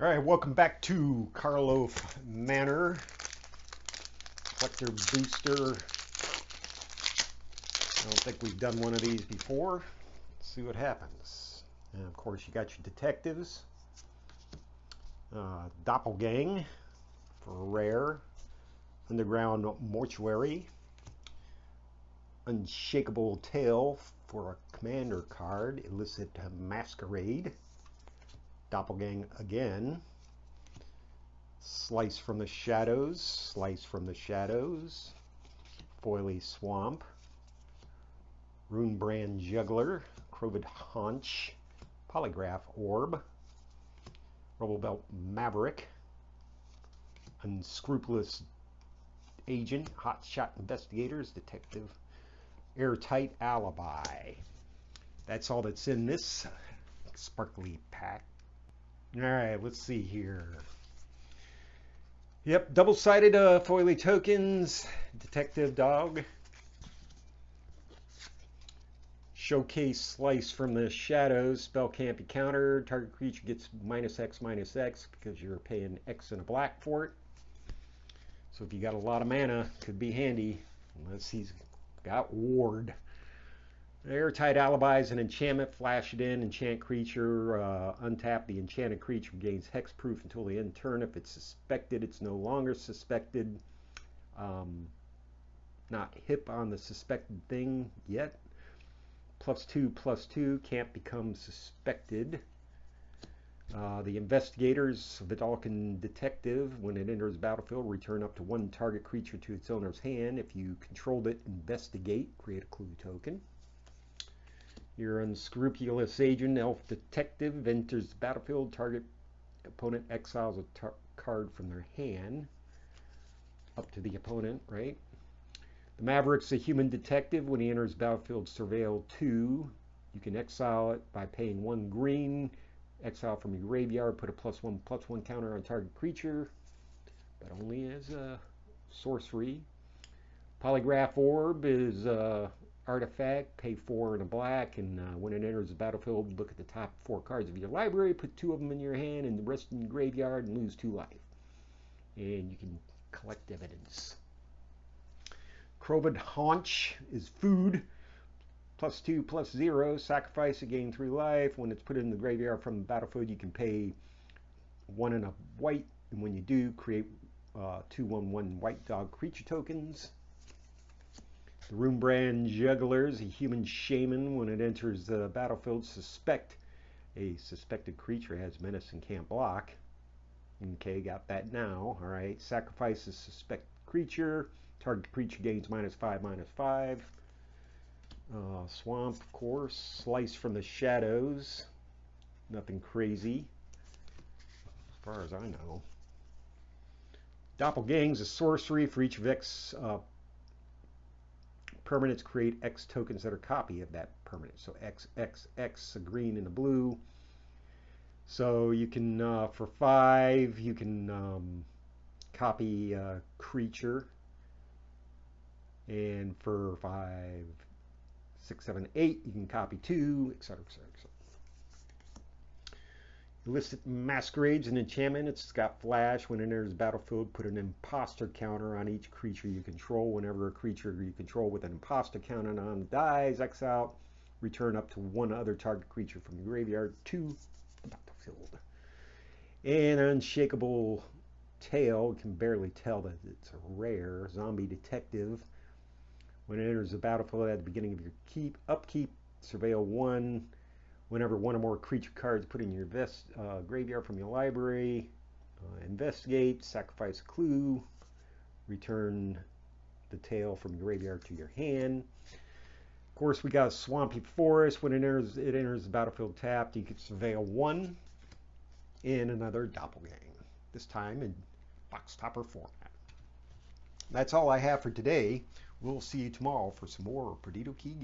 All right, welcome back to Karlov Manor. Collector Booster. I don't think we've done one of these before. Let's see what happens. And of course, you got your detectives. Doppelgang for a rare. Underground Mortuary. Unshakable Tale for a commander card. Illicit Masquerade. Doppelgang again. Slice from the Shadows. Slice from the Shadows. Foily Swamp. Runebrand Juggler. Crovid Haunch. Polygraph Orb. Rubble Belt Maverick. Unscrupulous Agent. Hotshot Investigators. Detective. Airtight Alibi. That's all that's in this sparkly pack. All right, let's see here. Yep, double-sided foily tokens, detective dog. Showcase Slice from the Shadows. Spell can't be countered. Target creature gets -X/-X because you're paying X and a black for it. So if you got a lot of mana, could be handy. Unless he's got Ward. Airtight Alibi is an enchantment. Flash it in. Enchant creature. Untap the enchanted creature. Gains hexproof until the end turn. If it's suspected, it's no longer suspected. Not hip on the suspected thing yet. +2/+2. Can't become suspected. The Investigators, Vidalcan Detective. When it enters the battlefield, return up to one target creature to its owner's hand. If you controlled it, investigate. Create a clue token. Your Unscrupulous Agent, Elf Detective, enters the battlefield. Target opponent exiles a card from their hand. Up to the opponent, right? The Maverick's a Human Detective. When he enters battlefield, surveil 2. You can exile it by paying 1 green. Exile from your graveyard. Put a +1/+1 counter on target creature. But only as a sorcery. Polygraph Orb is artifact, pay 4 and a black, and when it enters the battlefield, look at the top 4 cards of your library, put 2 of them in your hand and the rest in your graveyard and lose 2 life. And you can collect evidence. Crovid Haunch is food. +2/+0, sacrifice to gain 3 life. When it's put in the graveyard from the battlefield, you can pay 1 and a white, and when you do, create 2/1/1 white dog creature tokens. The Runebrand Juggler is a human shaman. When it enters the battlefield, a suspected creature has menace and can't block. Okay, got that now. All right, sacrifice a suspected creature. Target creature gains -5/-5. Swamp, of course. Slice from the Shadows. Nothing crazy, as far as I know. Doppelgang's a sorcery. For each of X permanents, create X tokens that are a copy of that permanent. So X, X, X, a green and a blue. So you can, for 5, you can copy a creature. And for 5, 6, 7, 8, you can copy 2, etc., etc., etc. Illicit Masquerade's an enchantment. It's got flash. When it enters the battlefield, put an imposter counter on each creature you control. Whenever a creature you control with an imposter counter on dies, exile, return up to 1 other target creature from your graveyard to the battlefield. And Unshakable Tale, you can barely tell that it's a rare. Zombie Detective. When it enters the battlefield at the beginning of your upkeep, surveil 1. Whenever 1 or more creature cards put in your graveyard from your library, investigate, sacrifice a clue, return the tail from your graveyard to your hand. Of course, we got a Swampy Forest. When it enters the battlefield tapped, you can surveil 1 and another Doppelgang, this time in box topper format. That's all I have for today. We'll see you tomorrow for some more Perdido Key games.